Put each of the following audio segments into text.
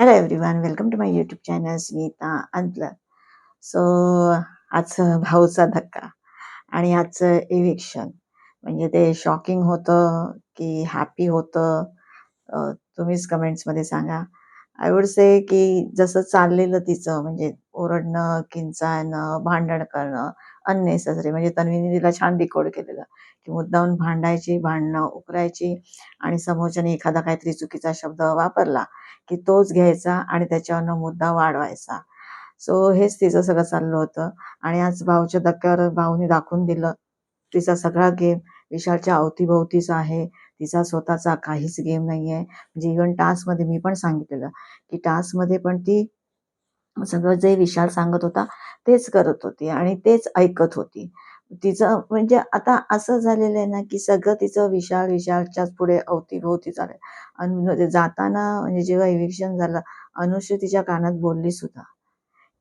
Hello everyone, welcome to my YouTube channel Smita अंतलं. So आजचं भाऊचा धक्का आणि आजचं इव्हिक्शन म्हणजे ते शॉकिंग होतं की हॅपी होतं? तुम्हीच कमेंट्समध्ये सांगा. आय वुड से की जसं चाललेलं तिचं म्हणजे ओरडणं, किंचाळणं, भांडण करणं अननेसेसरी, म्हणजे तन्वीने तिला छान डिकोड केलेलं की मुद्दामून भांडायची, भांडणं उकरायची आणि समोरच्याने एखादा काहीतरी चुकीचा शब्द वापरला की तोच घ्यायचा आणि त्याच्यावरनं मुद्दा वाढवायचा. सो हेच तिचं सगळं चाललं होतं. आणि आज भाऊच्या धक्क्यावर भाऊने दाखवून दिलं, तिचा सगळा गेम विशालच्या अवतीभोवतीच आहे. तिचा स्वतःचा काहीच गेम नाहीये. म्हणजे इव्हन टास्कमध्ये मी पण सांगितलेलं, की टास्कमध्ये पण ती सगळं जे विशाल सांगत होता तेच करत होती आणि तेच ऐकत होती. तिचं म्हणजे आता असं झालेलं आहे ना, की सगळं तिचं विशालच्याच पुढे अवतीभोवती चाललंय. आणि म्हणजे जाताना म्हणजे जेव्हा इव्हिक्शन झालं, अनुश्री तिच्या कानात बोलली सुद्धा,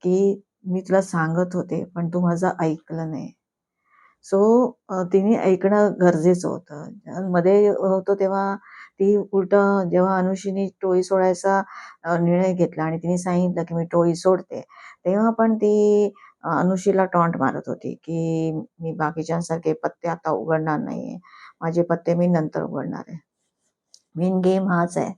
की "मी तुला सांगत होते, पण तू माझं ऐकलं नाही." सो तिने ऐकणं गरजेचं होतं. मध्ये होतं तेव्हा ती उलटं जेव्हा अनुश्रीने टोळी सोडायचा निर्णय घेतला आणि तिने सांगितलं, की "मी टोळी सोडते." तेव्हा पण ती अनुश्रीला टॉन्ट मारत होती, की "मी बाकीच्यांसारखे पत्ते आता उघडणार नाहीये. माझे पत्ते मी नंतर उघडणार आहे." मेन गेम हाच आहे,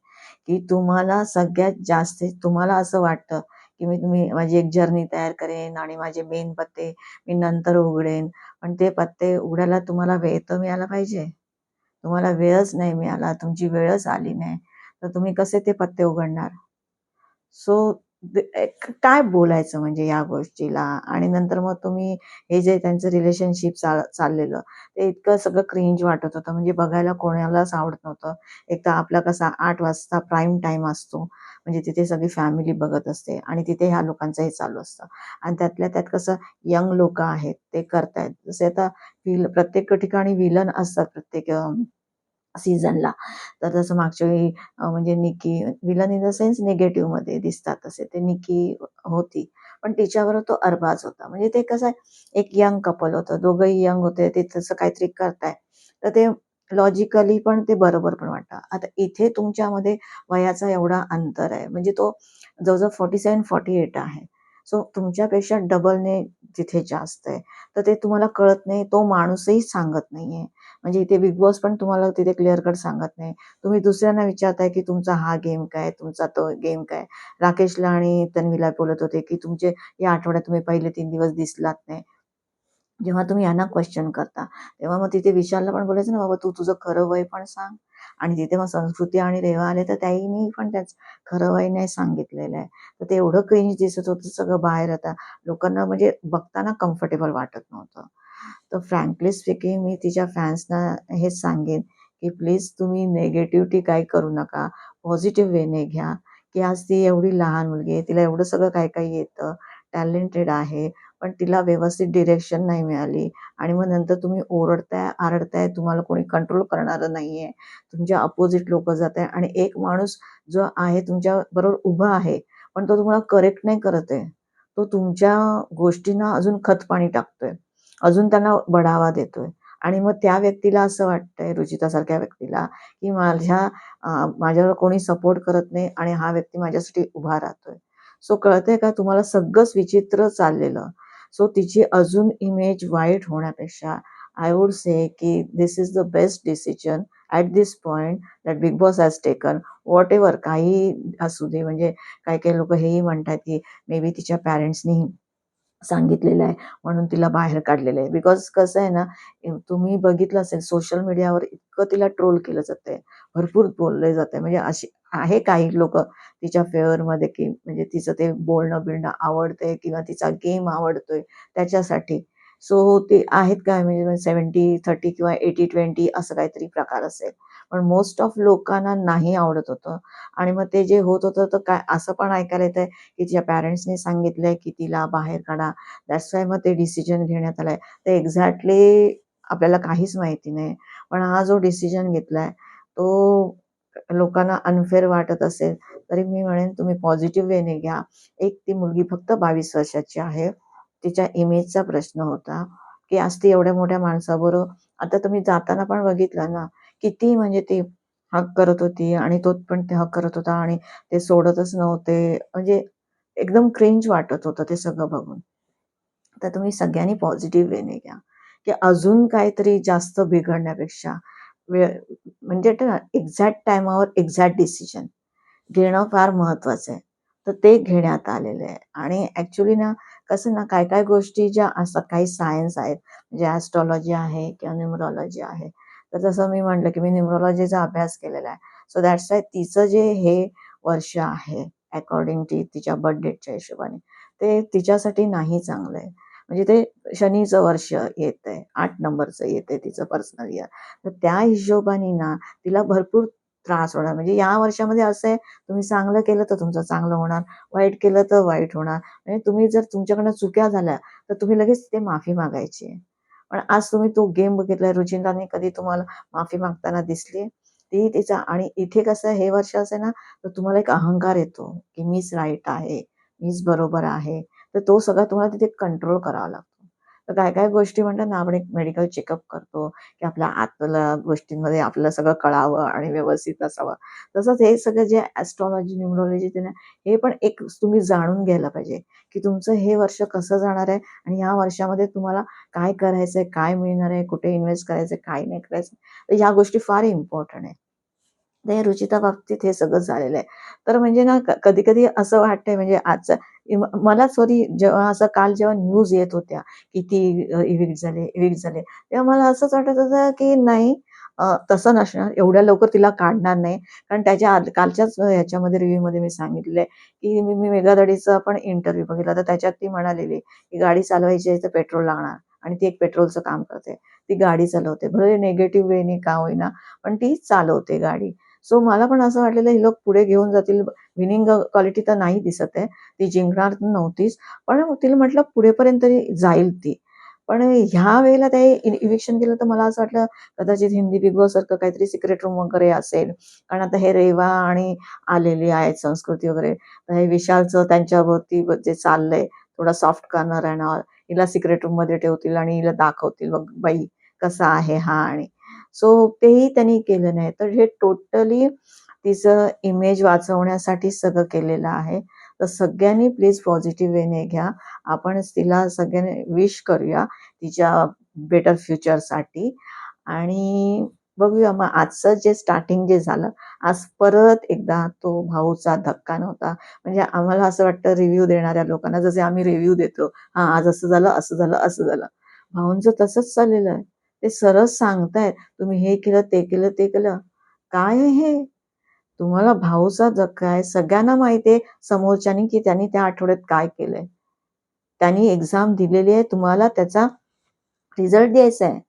की तुम्हाला सगळ्यात जास्त तुम्हाला असं वाटतं, की तुम्ही माझी एक जर्नी तयार करेन आणि माझे मेन पत्ते मी नंतर उघडेन. पण ते पत्ते उघडायला तुम्हाला वेळ तर मिळाला पाहिजे. तुम्हाला वेळच नाही मिळाला, तुमची वेळच आली नाही, तर तुम्ही कसे ते पत्ते उघडणार? सो काय बोलायचं म्हणजे या गोष्टीला? आणि नंतर मग तुम्ही हे जे त्यांचं रिलेशनशिप चाललेलं, ते इतकं सगळं क्रिंज वाटत होतं. म्हणजे बघायला कोणालाच आवडत नव्हतं. एक तर आपला कसा 8 वाजता प्राईम टाईम असतो. म्हणजे तिथे सगळी फॅमिली बघत असते आणि तिथे ह्या लोकांचं हे चालू असतं. आणि त्यातल्या त्यात कसं यंग लोकं आहेत, ते करतायत. जसे आता प्रत्येक ठिकाणी विलन असतात प्रत्येक सीझनला. तर तसं मागच्या वेळी म्हणजे निकी विलन इन द सेन्स निगेटिव्हमध्ये दिसतात तसे. ते निकी होती. पण तिच्याबरोबर तो अरबाज होता. म्हणजे ते कसं आहे, एक यंग कपल होतं. दोघंही यंग होते. ते तसं काहीतरी करताय. तर ते लॉजिकली पण ते बरोबर पण वाटतं. आता इथे तुमच्यामध्ये वयाचा एवढा अंतर आहे. म्हणजे तो जवळ-जवळ 47-48 आहे. सो तुमच्यापेक्षा डबलने तिथे जास्त आहे. तर ते तुम्हाला कळत नाही. तो माणूसही सांगत नाहीये. म्हणजे इथे बिग बॉस पण तुम्हाला तिथे क्लिअर कट सांगत नाही. तुम्ही दुसऱ्यांना विचारताय, की तुमचा हा गेम काय? तुमचा तो गेम काय? राकेशला आणि तन्वीला बोलत होते, की तुमचे या आठवड्यात तुम्ही पहिले 3 दिवस दिसलात नाही. जेव्हा तुम्ही यांना क्वेश्चन करता, तेव्हा मग तिथे विशालला पण बोलायचं ना, "बाबा तू तुझं खरं वय पण सांग." आणि तिथे मग संस्कृती आणि रेवा आले, तर त्याहीनी पण त्याच खरं वय नाही सांगितलेलं आहे. तर ते एवढं क्रिंज दिसत होतं सगळं बाहेर आता. लोकांना म्हणजे बघताना कम्फर्टेबल वाटत नव्हतं. तर फ्रँकली स्पीकिंग मी तिच्या फॅन्सना हेच सांगेन, की प्लीज तुम्ही निगेटिव्हिटी काही करू नका. पॉझिटिव्ह वेने घ्या, की आज ती एवढी लहान मुलगी आहे. तिला एवढं सगळं काही-काही येतं, टॅलेंटेड आहे. पण तिला व्यवस्थित डिरेक्शन नाही मिळाली आणि मग नंतर तुम्ही ओरडताय, आरडताय, तुम्हाला कोणी कंट्रोल करणारं नाहीये. तुमच्या अपोझिट लोकं जाताय आणि एक माणूस जो आहे तुमच्याबरोबर उभा आहे, पण तो तुम्हाला करेक्ट नाही करत आहे. तो तुमच्या गोष्टींना अजून खतपाणी टाकतोय. अजून त्यांना बढावा देतोय आणि मग त्या व्यक्तीला असं वाटतंय, रुचितासारख्या व्यक्तीला, की माझ्यावर कोणी सपोर्ट करत नाही आणि हा व्यक्ती माझ्यासाठी उभा राहतोय. सो कळतंय का तुम्हाला सगळंच विचित्र चाललेलं. सो तिची अजून इमेज वाईट होण्यापेक्षा आय वुड से की this is the best decision at this point that big boss has taken. Whatever काहीही असू दे. म्हणजे काही-काही लोकं हेही म्हणतात, की मे बी तिच्या पॅरेंट्सनी सांगितलेलं आहे म्हणून तिला बाहेर काढलेलं आहे. बिकॉज कसं आहे ना, तुम्ही बघितलं असेल सोशल मीडियावर इतकं तिला ट्रोल केलं जातंय. भरपूर बोललं जातंय. म्हणजे अशी आहे काही लोकं तिच्या फेवरमध्ये, की म्हणजे तिचं ते बोलणं-बिलणं आवडतंय किंवा तिचा गेम आवडतोय त्याच्यासाठी. सो ते आहेत काय म्हणजे 70-30 किंवा 80-20 असं काहीतरी प्रकार असेल. पण मोस्ट ऑफ लोकांना नाही आवडत होतं आणि मग ते जे होत होतं तर काय असं पण ऐकायला येतंय, की तिच्या पॅरेंट्सनी सांगितलंय, की तिला बाहेर काढा. दॅट्स वाय मग ते डिसिजन घेण्यात आलाय. तर एक्झॅक्टली आपल्याला काहीच माहिती नाही. पण हा जो डिसिजन घेतलाय, तो लोकांना अनफेअर वाटत असेल, तरी मी म्हणेन तुम्ही पॉझिटिव्ह वेने घ्या. एक ती मुलगी फक्त 22 वर्षाची आहे. तिच्या इमेजचा प्रश्न होता, की आज ती एवढ्या मोठ्या माणसाबरोबर आता तुम्ही जाताना पण बघितलं ना, किती म्हणजे ती हग करत होती आणि तो पण ते हग करत होता आणि ते सोडतच नव्हते. म्हणजे एकदम क्रिंज वाटत होतं ते सगळं बघून. तर तुम्ही सगळ्यांनी पॉझिटिव्ह वेने घ्या, की अजून काहीतरी जास्त बिघडण्यापेक्षा वेळ म्हणजे एक्झॅक्ट टाईमावर एक्झॅक्ट डिसिजन घेणं फार महत्वाचं आहे. तर ते घेण्यात आलेलं आहे आणि ॲक्चुअली ना कसं ना काही-काही गोष्टी ज्या असतात, काही सायन्स आहेत, म्हणजे ॲस्ट्रोलॉजी आहे किंवा न्यूमरॉलॉजी आहे. तर जसं मी म्हटलं, की मी न्यूमरॉलॉजीचा अभ्यास केलेला आहे. सो दॅट्स वाय तिचं जे हे वर्ष आहे अकॉर्डिंग टू तिच्या बर्थ डेटच्या हिशोबाने, ते तिच्यासाठी नाही चांगलं आहे. म्हणजे ते शनीचं वर्ष येतंय, 8 नंबरचं येतंय तिचं पर्सनल इयर. तर त्या हिशोबाने ना तिला भरपूर त्रास होणार. म्हणजे या वर्षामध्ये असं आहे, तुम्ही चांगलं केलं तर तुमचं चांगलं होणार, वाईट केलं तर वाईट होणार. म्हणजे तुम्ही जर तुमच्याकडनं चुक्या झाल्या, तर तुम्ही लगेच ते माफी मागायची आहे. पण आज तुम्ही तो गेम बघितलाय, रुचिराने कधी तुम्हाला माफी मागताना दिसली आहे? ती तिचा आणि इथे कसं हे वर्ष असेल ना, तर तुम्हाला एक अहंकार येतो, की मीच राईट आहे, मीच बरोबर आहे. तर तो सगळा तुम्हाला तिथे कंट्रोल करावा लागतो. तर काही-काही गोष्टी म्हणतात ना, आपण एक मेडिकल चेकअप करतो, की आपल्या आतल्या गोष्टींमध्ये आपल्याला सगळं कळावं आणि व्यवस्थित असावं. तसंच हे सगळं जे ॲस्ट्रोलॉजी, न्यूमरॉलॉजी ते ना, हे पण एक तुम्ही जाणून घ्यायला पाहिजे, की तुमचं हे वर्ष कसं जाणार आहे आणि या वर्षामध्ये तुम्हाला काय करायचंय, काय मिळणार आहे, कुठे इन्व्हेस्ट करायचंय, काय नाही करायचं. तर ह्या गोष्टी फार इम्पोर्टंट आहे. तर रुचिता बाबतीत हे सगळं झालेलं आहे. तर म्हणजे ना कधी-कधी असं वाटतंय म्हणजे आजचं मला सॉरी जेव्हा असं काल जेव्हा न्यूज येत होत्या, की ती इव्हिक्ट झाले, इव्हिक्ट झाले. तेव्हा मला असंच वाटत होतं, की नाही तसं नसणार. एवढ्या लवकर तिला काढणार नाही. कारण त्याच्या कालच्याच ह्याच्यामध्ये रिव्ह्यूमध्ये मी सांगितलेलं आहे, की मी मेघा दडीचा पण इंटरव्ह्यू बघितला. तर त्याच्यात ती म्हणालेली, की गाडी चालवायची आहे तर पेट्रोल लागणार आणि ती एक पेट्रोलचं काम करते. ती गाडी चालवते. भले निगेटिव्ह वेने का होईना, पण ती चालवते गाडी. सो मला पण असं वाटलेलं हे लोक पुढे घेऊन जातील. विनिंग क्वालिटी तर नाही दिसत आहे. ती जिंकणार नव्हतीच. पण तिला म्हटलं पुढेपर्यंत तरी जाईल ती. पण ह्या वेळेला ते इव्हिक्शन केलं तर मला असं वाटलं कदाचित हिंदी बिग बॉस सारखं काहीतरी सिक्रेट रूम वगैरे असेल. कारण आता हे रेवा आणि आलेली आहेत संस्कृती वगैरे. तर हे विशालचं त्यांच्यावरती जे चाललंय थोडा सॉफ्ट कॉर्नर येणार. हिला सिक्रेट रूममध्ये ठेवतील आणि हिला दाखवतील बघ बाई कसा आहे हा आणि सो तेही त्यांनी केलं नाही. तर हे टोटली तिचं इमेज वाचवण्यासाठी सगळं केलेलं आहे. तर सगळ्यांनी प्लीज पॉझिटिव्ह वेने घ्या. आपण तिला सगळ्यांनी विश करूया तिच्या बेटर फ्युचरसाठी आणि बघूया मग आजचं जे स्टार्टिंग जे झालं, आज परत एकदा तो भाऊचा धक्का नव्हता. म्हणजे आम्हाला असं वाटतं रिव्ह्यू देणाऱ्या लोकांना जसे आम्ही रिव्ह्यू देतो. हां, आज असं झालं, असं झालं, असं झालं. भाऊंचं तसंच चाललेलं आहे. ते सरळ सांगतायत, "तुम्ही हे केलं, ते केलं, ते केलं." काय आहे हे? तुम्हाला भाऊचा धक्का आहे. सगळ्यांना माहिती आहे समोरच्यानी, की त्यांनी त्या आठवड्यात काय केलंय. त्यांनी एक्झाम दिलेली आहे. तुम्हाला त्याचा रिझल्ट द्यायचा आहे.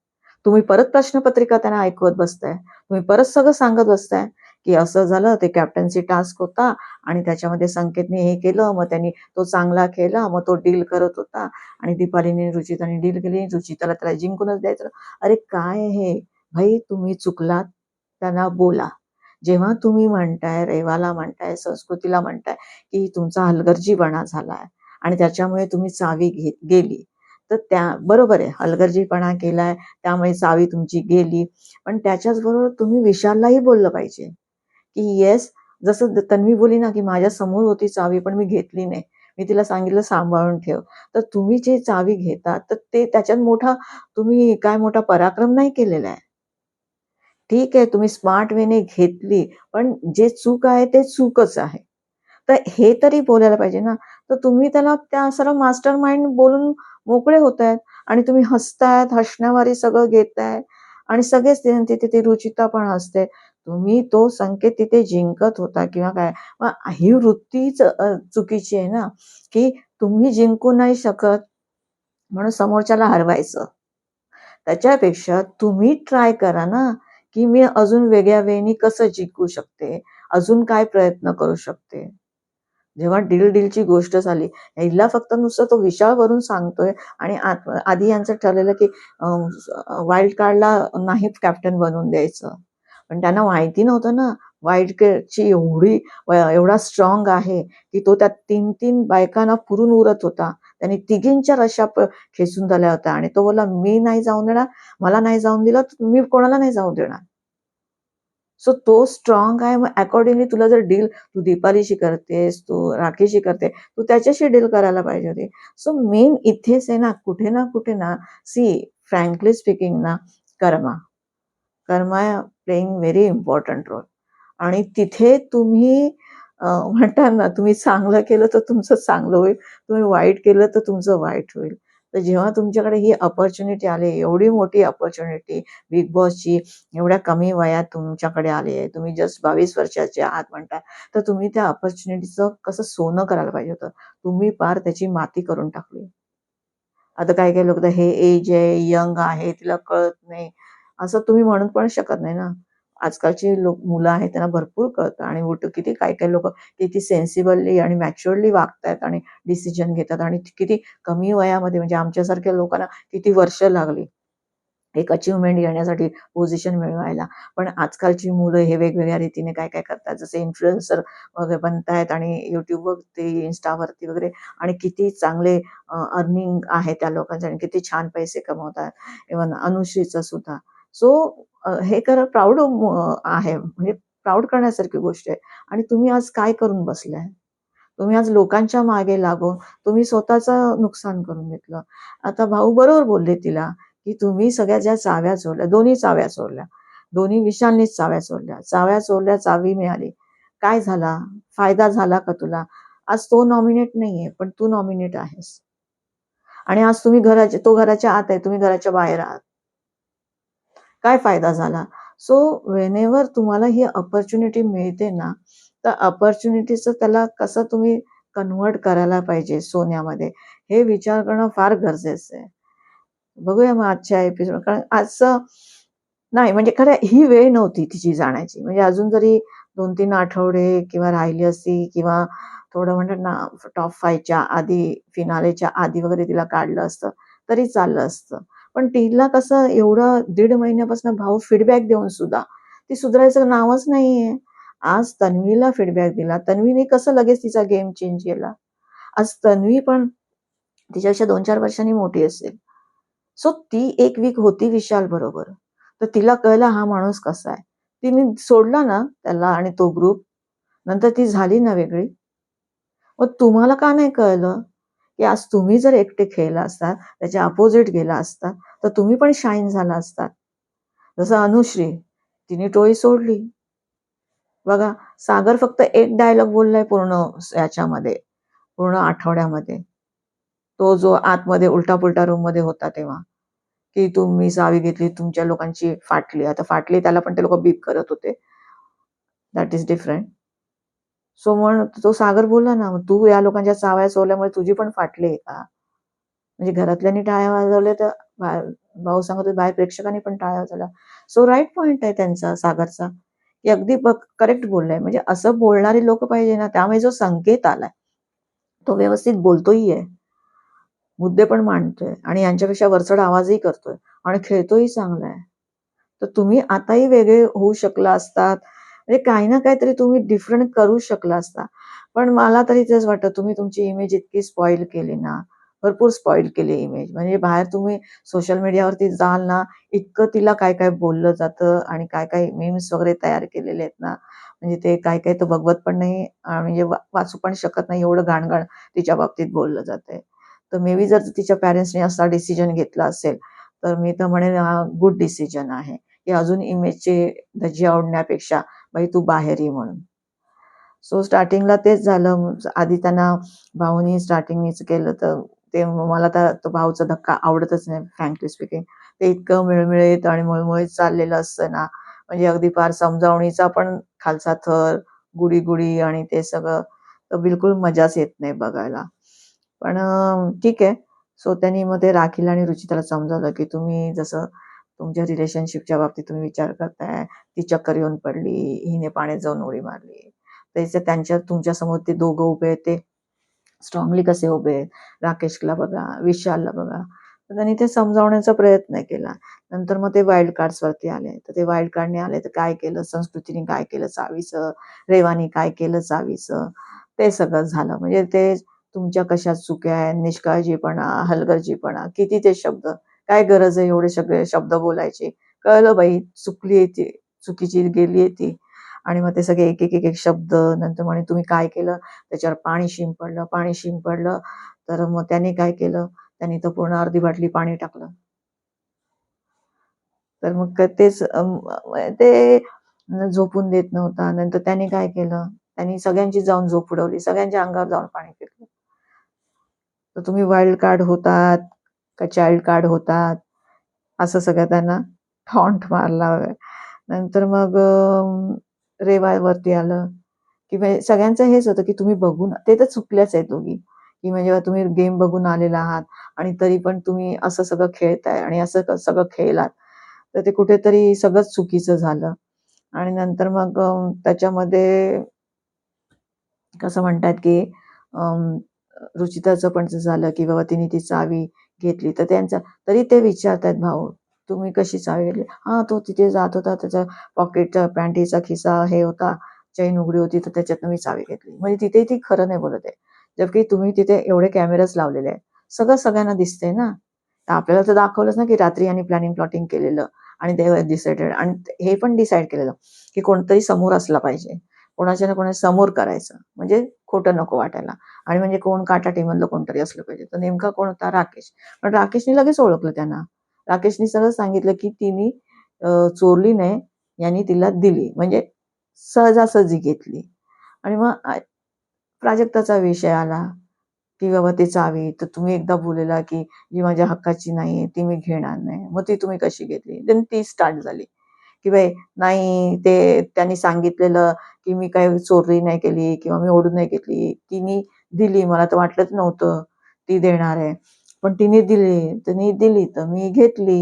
तुम्ही परत प्रश्नपत्रिका त्यांना ऐकवत बसताय. तुम्ही परत सगळं सांगत बसताय, की असं झालं, ते कॅप्टन्सी टास्क होता आणि त्याच्यामध्ये संकेतने हे केलं, मग त्यांनी तो चांगला केला, मग तो डील करत होता आणि दीपालीने रुचिताने डील केली. रुचिताला त्याला जिंकूनच द्यायचं. अरे काय हे? भाई तुम्ही चुकलात, त्यांना बोला. जेव्हा तुम्ही म्हणताय, रेवाला म्हणताय, संस्कृतीला म्हणताय, की तुमचा हलगर्जीपणा झालाय आणि त्याच्यामुळे तुम्ही चावी गेली. तर त्या बरोबर आहे, हलगर्जीपणा केलाय, त्यामुळे चावी तुमची गेली. पण त्याच्याच बरोबर तुम्ही विशाललाही बोललं पाहिजे, की येस, जसं तन्वी बोलली ना, की माझ्या समोर होती चावी, पण मी घेतली नाही. मी तिला सांगितलं सांभाळून ठेव. तर तुम्ही जे चावी घेता, तर ते त्याच्यात मोठा तुम्ही काय मोठा पराक्रम नाही केलेला आहे. ठीक आहे, तुम्ही स्मार्ट वेने घेतली, पण जे चूक आहे ते चूकच आहे. तर हे तरी बोलायला पाहिजे ना. तर तुम्ही त्याला त्या सर्व मास्टर माइंड बोलून मोकळे होतायत आणि तुम्ही हसतायत, हसण्यावारे सगळं घेताय आणि सगळेच तिथे ती रुचिता पण हसते. तुम्ही तो संकेत तिथे जिंकत होता किंवा काय. मग ही वृत्तीच चुकीची आहे ना, की तुम्ही जिंकू नाही शकत म्हणून समोरच्याला हरवायचं. त्याच्यापेक्षा तुम्ही ट्राय करा ना, की मी अजून वेगळ्या वेळेने कसं जिंकू शकते, अजून काय प्रयत्न करू शकते. जेव्हा डीलची गोष्ट झाली, हिला फक्त नुसतं तो विशाळ वरून सांगतोय आणि आधी यांचं ठरलेलं, की वाईल्ड कार्डला नाही कॅप्टन बनवून द्यायचं. पण त्यांना माहिती नव्हतं ना, वाईल्ड कार्डची एवढा स्ट्राँग आहे, की तो त्या 3-3 बायकांना पुरून उरत होता. त्याने तिघींच्या रश्या खेचून दिल्या होत्या आणि तो बोलला, "मी नाही जाऊन देणार, मला नाही जाऊन दिलं, तर मी कोणाला नाही जाऊ देणार." सो तो स्ट्रॉंग आहे. मग अकॉर्डिंगली तुला जर डील तू दीपालीशी करतेस, तू राखीशी करते, तू त्याच्याशी डील करायला पाहिजे होती. सो मेन इथेच आहे ना कुठे ना सी फ्रँकली स्पीकिंग ना कर्मा. कर्मा प्लेइंग व्हेरी इम्पॉर्टंट रोल. आणि तिथे तुम्ही म्हणतात ना, तुम्ही चांगलं केलं तर तुमचं चांगलं होईल, तुम्ही वाईट केलं तर तुमचं वाईट होईल. तर जेव्हा तुमच्याकडे ही अपॉर्च्युनिटी आली, एवढी मोठी अपॉर्च्युनिटी बिग बॉसची एवढ्या कमी वयात तुमच्याकडे आली आहे, तुम्ही जस्ट 22 वर्षाचे आहात म्हणताय, तर तुम्ही त्या अपॉर्च्युनिटीचं कसं सोनं करायला पाहिजे होतं. तुम्ही पार त्याची माती करून टाकली. आता काही-काही लोकं तर हे एज आहे, यंग आहे, तिला कळत नाही, असं तुम्ही म्हणू पण शकत नाही ना. आजकालची मुलं आहेत त्यांना भरपूर कळतं आणि उलटं किती काही-काही लोकं किती सेन्सिबली आणि मॅच्युअरली वागतायत आणि डिसिजन घेतात आणि किती कमी वयामध्ये म्हणजे आमच्यासारख्या लोकांना किती वर्ष लागली. एक अचीव्हमेंट येण्यासाठी, पोझिशन मिळवायला. पण आजकालची मुलं हे वेगवेगळ्या रीतीने काय-काय करतात. जसे इन्फ्लुएन्सर वगैरे बनतायत आणि YouTubeवरती, Instaवरती वगैरे आणि किती चांगले अर्निंग आहे त्या लोकांचं आणि किती छान पैसे कमवतात. इव्हन अनुश्रीचं सुद्धा. सो हे खरं प्राउड आहे. म्हणजे प्राउड करण्यासारखी गोष्ट आहे. आणि तुम्ही आज काय करून बसलाय? तुम्ही आज लोकांच्या मागे लागून तुम्ही स्वतःचं नुकसान करून घेतलं. आता भाऊ बरोबर बोलले तिला, की तुम्ही सगळ्या ज्या चाव्या चोरल्या, दोन्ही चाव्या चोरल्या. दोन्ही विशालनीच चाव्या चोरल्या. चाव्या चोरल्या, चावी मिळाली. काय झाला? फायदा झाला का तुला? आज तो नॉमिनेट नाहीये, पण तू नॉमिनेट आहेस. आणि आज तुम्ही तो घराच्या आत आहे, तुम्ही घराच्या बाहेर आहात. काय फायदा झाला? सो व्हेनेव्हर तुम्हाला ही अपॉर्च्युनिटी मिळते ना, तर अपॉर्च्युनिटीचं त्याला कसं तुम्ही कन्व्हर्ट करायला पाहिजे सोन्यामध्ये, हे विचार करणं फार गरजेचं आहे. बघूया मग आजच्या एपिसोड कारण आजचं नाही म्हणजे खरं ही वेळ नव्हती तिची जाण्याची. म्हणजे अजून जरी 2-3 आठवडे किंवा राहिली असती किंवा थोडं म्हणतात ना टॉप 5च्या आधी, फिनालेच्या आधी वगैरे तिला काढलं असतं, तरी चाललं असतं. पण तिला कसं एवढं 1.5 महिन्यापासून भाऊ फीडबॅक देऊन सुद्धा, ती सुधारायचं नावच नाहीये. आज तन्वीला फीडबॅक दिला. तन्वीने कसं लगेच तिचा गेम चेंज केला. आज तन्वी पण तिच्यापेक्षा 2-4 वर्षांनी मोठी असेल. सो ती एक वीक होती विशाल बरोबर. तर तिला कळलं हा माणूस कसा आहे. तिने सोडला ना त्याला आणि तो ग्रुप, नंतर ती झाली ना वेगळी. मग तुम्हाला का नाही कळलं, की आज तुम्ही जर एकटे खेळला असतात, त्याच्या अपोझिट गेला असता, तर तुम्ही पण शाईन झाला असतात. जसं अनुश्री, तिने टोळी सोडली. बघा, सागर फक्त एक डायलॉग बोललाय पूर्ण याच्यामध्ये, पूर्ण आठवड्यामध्ये. तो जो आतमध्ये उलटा-पुलटा रूममध्ये होता तेव्हा. की तुम्ही चावी घेतली, तुमच्या लोकांची फाटली. आता फाटली त्याला पण ते लोकं बीप करत होते. That is different. सो मग तो सागर बोलला ना, "मग तू या लोकांच्या चाव्या चोरल्यामुळे तुझी पण फाटली आहे का?" म्हणजे घरातल्यांनी टाळ्या वाजवल्या तर भाऊ सांगत होते बाहेर प्रेक्षकांनी पण टाळ्या वाजवल्या. सो राइट पॉइंट आहे त्यांचा सागरचा, की अगदी करेक्ट बोललाय. म्हणजे असं बोलणारी लोकं पाहिजे ना, त्यामुळे जो संकेत आलाय, तो व्यवस्थित बोलतोही आहे. मुद्दे पण मांडतोय आणि यांच्यापेक्षा वरचढ आवाजही करतोय आणि खेळतोही चांगला आहे. तर तुम्ही आताही वेगळे होऊ शकला असतात. म्हणजे काही ना काहीतरी तुम्ही डिफरंट करू शकला असता. पण मला तरी तेच वाटतं तुम्ही तुमची इमेज इतकी स्पॉईल केली ना, भरपूर स्पॉईल केली इमेज. म्हणजे बाहेर तुम्ही सोशल मीडियावरती जाल ना, इतकं तिला काय-काय बोललं जातं आणि काय-काय मीम्स वगैरे तयार केलेले आहेत ना, म्हणजे ते काही-काही तर बघवत पण नाही म्हणजे वाचू पण शकत नाही एवढं घाण तिच्या बाबतीत बोललं जातंय. तर मे बी जर तिच्या पॅरेंट्सनी असा डिसिजन घेतला असेल, तर मी तर म्हणेन हा गुड डिसिजन आहे, की अजून इमेजची धज्जी उडण्यापेक्षा बाई तू बाहेर ये म्हणून. सो स्टार्टिंगला तेच झालं. आधी त्यांना भाऊनी स्टार्टिंगनीच केलं तर ते मला तर तो भाऊचा धक्का आवडतच नाही फ्रँकली स्पीकिंग. ते इतकं मिळमिळीत आणि मुळमुळीत चाललेलं असतं ना, म्हणजे अगदी फार समजावणीचा पण खालचा थर, गुडी-गुडी आणि ते सगळं, तर बिलकुल मजाच येत नाही बघायला. पण ठीक आहे. सो त्यांनी मग ते राखीला आणि रुचिताला समजावलं, की तुम्ही जसं तुमच्या रिलेशनशिपच्या बाबतीत तुम्ही विचार करताय, ती चक्कर येऊन पडली, हिने पाण्यात जाऊन उडी मारली. त्याचं तुमच्यासमोर ते दोघं उभे आहेत ते स्ट्रॉंगली कसे उभे आहेत. राकेशला बघा, विशालला बघा. तर त्यांनी ते समजावण्याचा प्रयत्न केला. नंतर मग ते वाईल्ड कार्ड्सवरती आले. तर ते वाईल्ड कार्डने आले तर काय केलं, संस्कृतीने काय केलं चावीचं, रेवानी काय केलं चावीचं, ते सगळं झालं. म्हणजे ते तुमच्या कशात चुक्या आहेत, निष्काळजीपणा, हलगर्जीपणा, किती ते शब्द, काय गरज आहे एवढे सगळे शब्द बोलायची. कळलं बाई चुकली ती, चुकीची गेली ती. आणि मग ते सगळे एक शब्द नंतर म्हणे तुम्ही काय केलं, त्याच्यावर पाणी शिंपडलं. तर मग त्याने काय केलं, त्यांनी तर पूर्ण अर्धी बाटली पाणी टाकलं. तर मग तेच ते झोपून देत नव्हता. नंतर त्याने काय केलं, त्यांनी सगळ्यांची जाऊन झोप उडवली, सगळ्यांच्या अंगावर जाऊन पाणी फेकलं. तर तुम्ही वाईल्ड कार्ड होतात का चाइल्ड कार्ड होतात, असं सगळं त्यांना टॉन्ट मारला वगैरे. नंतर मग रेवावरती आलं, की म्हणजे सगळ्यांचं हेच होतं, की तुम्ही बघून ते तर चुकल्याच आहेत दोघी, की म्हणजे तुम्ही गेम बघून आलेला आहात आणि तरी पण तुम्ही असं सगळं खेळताय आणि असं सगळं खेळलात. तर ते कुठेतरी सगळंच चुकीचं झालं. आणि नंतर मग त्याच्यामध्ये कसं म्हणतात, की रुचिताचं पण झालं, की बाबा तिने ती चावी घेतली. तर तरी ते विचारतायत भाऊ, "तुम्ही कशी चावी घेतली?" "हां, तो तिथे जात होता. त्याच्या पॉकेटचा पॅन्टीचा खिसा हे होता, चैन उघडी होती, तर त्याच्यातनं मी चावी घेतली." म्हणजे तिथेही ती खरं नाही बोलत आहे. जबकी तुम्ही तिथे एवढे कॅमेराज लावलेले आहेत. सगळं सगळ्यांना दिसतंय ना. तर आपल्याला तर दाखवलंच ना, की रात्री यांनी प्लॅटिंग केलेलं आणि ते डिसाइडेड आणि हे पण डिसाईड केलेलं, की कोणतरी समोर असला पाहिजे. कोणाच्या ना कोणाच्या समोर करायचं. म्हणजे खोटं नको वाटायला आणि म्हणजे कोण काटा टीममधलं कोणतरी असलं पाहिजे. तर नेमका कोण होता? राकेश. पण राकेशने लगेच ओळखलं त्यांना. राकेशने सरळ सांगितलं, की तिने चोरली नाही, यांनी तिला दिली. म्हणजे सहजासहजी घेतली. आणि मग प्राजक्ताचा विषय आला, की बाबा ती चावी तर तुम्ही एकदा बोललेला, की जी माझ्या हक्काची नाहीये ती मी घेणार नाही. मग ती तुम्ही कशी घेतली? देन ती स्टार्ट झाली, की बाई नाही ते त्यांनी सांगितलेलं, की मी काही चोरी नाही केली किंवा मी ओढून नाही घेतली. तिने दिली मला तर वाटलंच नव्हतं ती देणार आहे. पण तिने दिली तर मी घेतली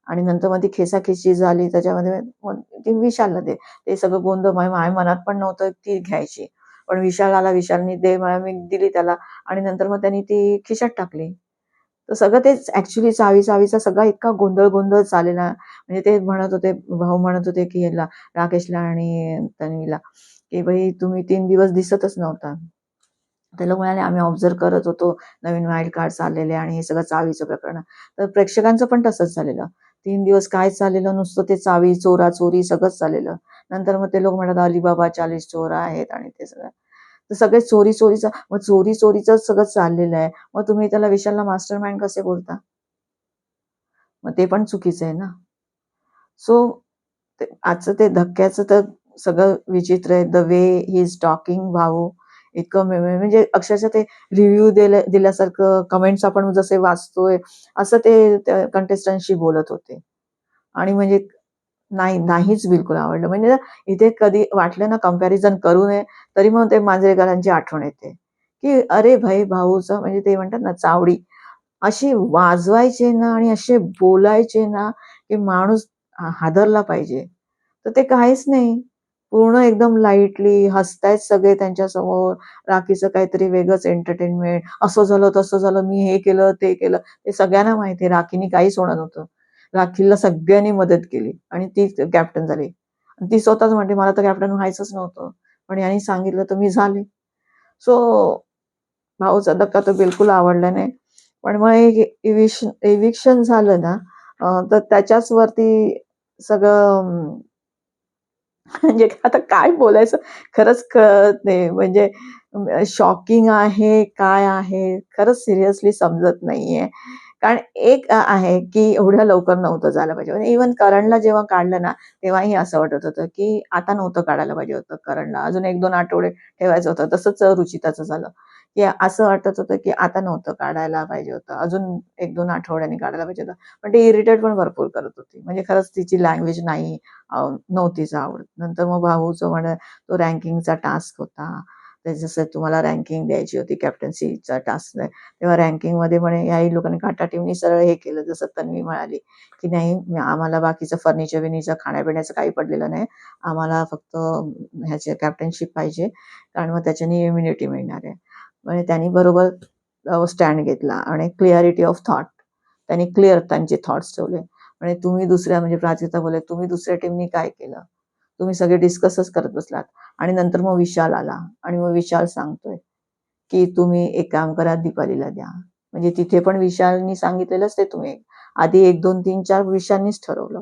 आणि नंतर मग ती खेचाखेची झाली त्याच्यामध्ये मग ती विशालला दे. ते सगळं गोंधळ माझ्या मनात पण नव्हतं ती घ्यायची. पण विशाल आला, विशालने दे मला मी दिली त्याला आणि नंतर मग त्यांनी ती खिशात टाकली. तर सगळं तेच ॲक्चुअली चावीचा सगळा इतका गोंधळ चाललेला. म्हणजे ते म्हणत होते, भाऊ म्हणत होते, की ह्याला राकेशला आणि तन्वीला, की "बाई तुम्ही 3 दिवस दिसतच नव्हता." ते लोक म्हणाले, "आम्ही ऑब्झर्व्ह करत होतो, नवीन वाईल्ड कार्ड्स आलेले आणि हे सगळं चावीचं प्रकरण." तर प्रेक्षकांचं पण तसंच झालेलं. 3 दिवस काय चाललेलं नुसतं ते चावी, चोरी सगळंच चाललेलं. नंतर मग ते लोक म्हणतात, "अलीबाबा 40 चोर आहेत" आणि ते सगळं. तर सगळे चोरीचं मग चोरीचं सगळं चाललेलं आहे. मग तुम्ही त्याला विशालला मास्टर माइंड कसे बोलता? मग ते पण चुकीचं आहे ना. सो आजचं ते धक्क्याचं तर सगळं विचित्र आहे. The way he is talking भाऊ इतकं म्हणजे अक्षरशः ते रिव्ह्यू दिल्यासारखं कमेंट्स आपण जसे वाचतोय असं ते कंटेस्टंटशी बोलत होते. आणि म्हणजे नाहीच बिलकुल आवडलं. म्हणजे ना इथे कधी वाटलं ना कंपॅरिझन करू नये, तरी मग ते मांजरेकरांची आठवण येते, की अरे भाई भाऊचं म्हणजे ते म्हणतात ना चावडी अशी वाजवायचे ना आणि असे बोलायचे ना, की माणूस हादरला पाहिजे. तर ते काहीच नाही. पूर्ण एकदम लाईटली हसतायत सगळे त्यांच्यासमोर. राखीचं काहीतरी वेगळंच एंटरटेनमेंट. असं झालं, तसं झालं, मी हे केलं, ते केलं. ते सगळ्यांना माहिती आहे राखीने काहीच होणार नव्हतं. राखीला सगळ्यांनी मदत केली आणि ती कॅप्टन झाली. ती स्वतःच म्हणते, "मला तर कॅप्टन व्हायचंच नव्हतं. पण यांनी सांगितलं तर मी झाले." सो भाऊचा धक्का तर बिलकुल आवडला नाही. पण मग एक इव्हिक्शन झालं ना, तर त्याच्याच वरती सगळं म्हणजे आता काय बोलायचं खरंच कळत नाही. म्हणजे शॉकिंग आहे, काय आहे, खरंच सिरियसली समजत नाहीये. कारण एक आहे, की एवढ्या लवकर नव्हतं झालं पाहिजे. म्हणजे इव्हन करणला जेव्हा काढलं ना, तेव्हाही असं वाटत होतं, की आता नव्हतं काढायला पाहिजे होतं करणला. अजून 1-2 आठवडे ठेवायचं होतं. तसंच रुचिताचं झालं, की असं वाटत होतं, की आता नव्हतं काढायला पाहिजे होतं. अजून 1-2 आठवड्यांनी काढायला पाहिजे होतं. पण ती इरिटेट पण भरपूर करत होती. म्हणजे खरंच तिची लँग्वेज नव्हतीच आवडत. नंतर मग भाऊचं तो रँकिंगचा टास्क होता. ते जसं तुम्हाला रँकिंग द्यायची होती कॅप्टन्सीचा टास्क तेव्हा रँकिंगमध्ये म्हणे याही लोकांनी काटा टीमनी सरळ हे केलं जसं तन्वी म्हणाली, की नाही आम्हाला बाकीचं फर्निचर-बिर्निचर, खाण्यापिण्याचं काही पडलेलं नाही. आम्हाला फक्त ह्याचे कॅप्टनशिप पाहिजे कारण मग त्याच्याने इम्युनिटी मिळणार आहे. म्हणजे त्यांनी बरोबर स्टँड घेतला आणि क्लिअरिटी ऑफ थॉट. त्यांनी क्लिअर त्यांचे थॉट्स ठेवले. म्हणजे तुम्ही दुसऱ्या म्हणजे प्राजक्ता बोलले, "तुम्ही दुसऱ्या टीमनी काय केलं? तुम्ही सगळे डिस्कसच करत बसलात." आणि नंतर मग विशाल आला आणि मग विशाल सांगतोय, की "तुम्ही एक काम करा, दीपालीला द्या." म्हणजे तिथे पण विशालनी सांगितलेलंच ते तुम्ही आधी 1, 2, 3, 4 विशालनीच ठरवलं.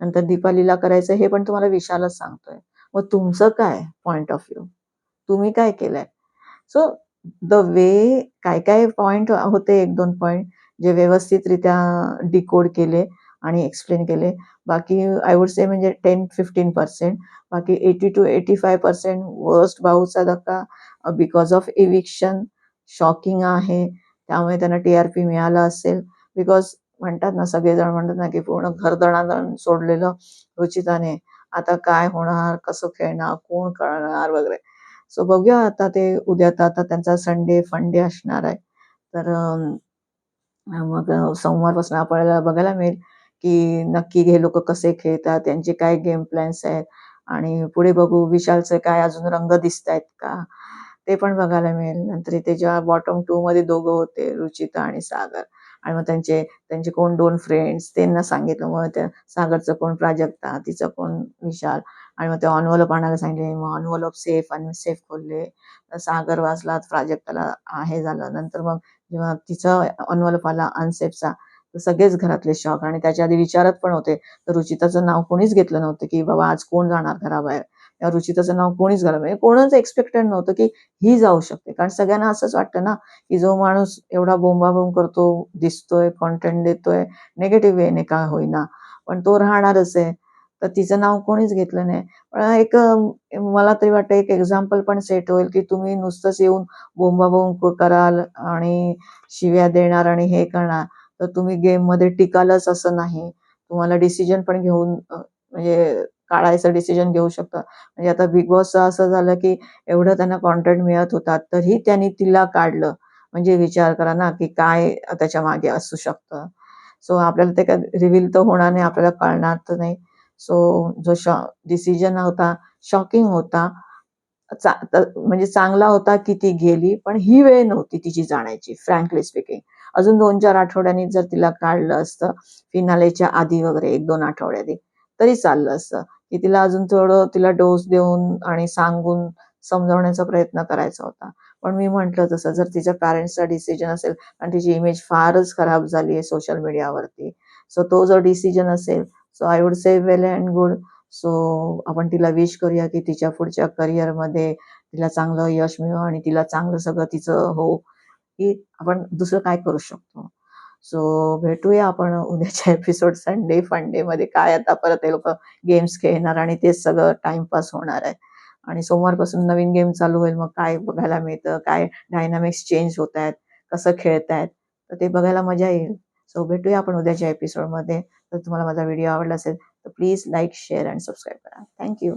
नंतर दीपालीला करायचं हे पण तुम्हाला विशालच सांगतोय. मग तुमचं काय पॉइंट ऑफ व्ह्यू? तुम्ही काय केलंय? सो द वे काय-काय पॉइंट होते 1-2 पॉइंट जे व्यवस्थितरित्या डिकोड केले आणि एक्सप्लेन केले. बाकी आय वुल्ड से म्हणजे 10-15% बाकी 80-85% वर्स्ट भाऊचा धक्का बिकॉज ऑफ एविक्शन शॉकिंग आहे. त्यामुळे त्यांना टी-आर-पी मिळाला असेल. बिकॉज म्हणतात ना, सगळेजण म्हणतात ना, की पूर्ण घर दणादण सोडलेलं रुचिताने. आता काय होणार? कसं खेळणार? कोण करणार? वगैरे. सो बघूया आता ते उद्या तर आता त्यांचा संडे फंडे असणार आहे. तर मग सोमवारपासून आपल्याला बघायला मिळेल, की नक्की हे लोकं कसे खेळतात, त्यांचे काय गेम प्लॅन्स आहेत आणि पुढे बघू विशालचे काय अजून रंग दिसतायत का? ते पण बघायला मिळेल. नंतर इथे जेव्हा बॉटम 2 मध्ये दोघं होते, रुचिता आणि सागर आणि मग त्यांचे त्यांचे कोण 2 फ्रेंड्स त्यांना सांगितलं. मग त्या सागरचं कोण प्राजक्ता, तिचं कोण विशाल आणि मग ते एन्व्हलप आणायला सांगितले. मग एन्व्हलप सेफ आणि सेफ खोलले. सागर वाचला, प्राजक्ताला हे झालं. नंतर मग जेव्हा तिचा एन्व्हलप आला अनसेफचा, तर सगळेच घरातले शॉक आणि त्याच्या आधी विचारत पण होते. तर रुचिताचं नाव कोणीच घेतलं नव्हतं, की बाबा आज कोण जाणार घराबाहेर. तेव्हा रुचिताचं नाव कोणीच घाला म्हणजे कोणच एक्सपेक्टेड नव्हतं, की ही जाऊ शकते. कारण सगळ्यांना असंच वाटतं ना, की जो माणूस एवढा बोंबाबोंब करतो, दिसतोय, कंटेंट देतोय, निगेटिव्ह वेने का होईना, पण तो राहणारच आहे. तर तिचं नाव कोणीच घेतलं नाही. पण एक मला तरी वाटतं एक एक्झाम्पल पण सेट होईल, की तुम्ही नुसतंच येऊन बोंबाबोंब कराल आणि शिव्या देणार आणि हे करणार, तर तुम्ही गेममध्ये टिकालच असं नाही. तुम्हाला डिसिजन पण घेऊन म्हणजे काढायचं डिसिजन घेऊ शकता. म्हणजे आता बिग बॉसचं असं झालं, की एवढं त्यांना कंटेंट मिळत होता, तरी त्यांनी तिला काढलं. म्हणजे विचार करा ना, की काय त्याच्या मागे असू शकतं. सो आपल्याला ते काय रिव्हील तर होणार नाही, आपल्याला कळणार तर नाही. सो जो डिसिजन होता, शॉकिंग होता. म्हणजे चांगला होता की ती गेली, पण ही वेळ नव्हती तिची जाण्याची फ्रँकली स्पीकिंग. अजून 2-4 आठवड्यांनी जर तिला काढलं असतं, फिनालेच्या आधी वगैरे 1-2 आठवड्याआधी, तरी चाललं असतं, की तिला अजून थोडं तिला डोस देऊन आणि सांगून समजावण्याचा प्रयत्न करायचा होता. पण मी म्हटलं तसं जर तिच्या पॅरेंट्सचा डिसिजन असेल आणि तिची इमेज फारच खराब झाली आहे सोशल मीडियावरती. सो तो जर डिसिजन असेल, so I would say well end good. So आपण तिला विश करूया, की तिच्या पुढच्या करिअरमध्ये तिला चांगलं यश मिळो आणि तिला चांगलं सगळं तिचं हो, की आपण दुसरं काय करू शकतो. सो भेटूया आपण उद्याच्या एपिसोड संडे फंडेमध्ये काय आता परत हे लोकं गेम्स खेळणार आणि तेच सगळं टाईमपास होणार आहे. आणि सोमवारपासून नवीन गेम चालू होईल. मग काय बघायला मिळतं, काय डायनामिक्स चेंज होतायत, कसं खेळतायत, तर ते बघायला मजा येईल. सो भेटूया आपण उद्याच्या एपिसोडमध्ये. जर तुम्हाला माझा व्हिडिओ आवडला असेल, तर प्लीज लाईक, शेअर आणि सबस्क्राईब करा. Thank you.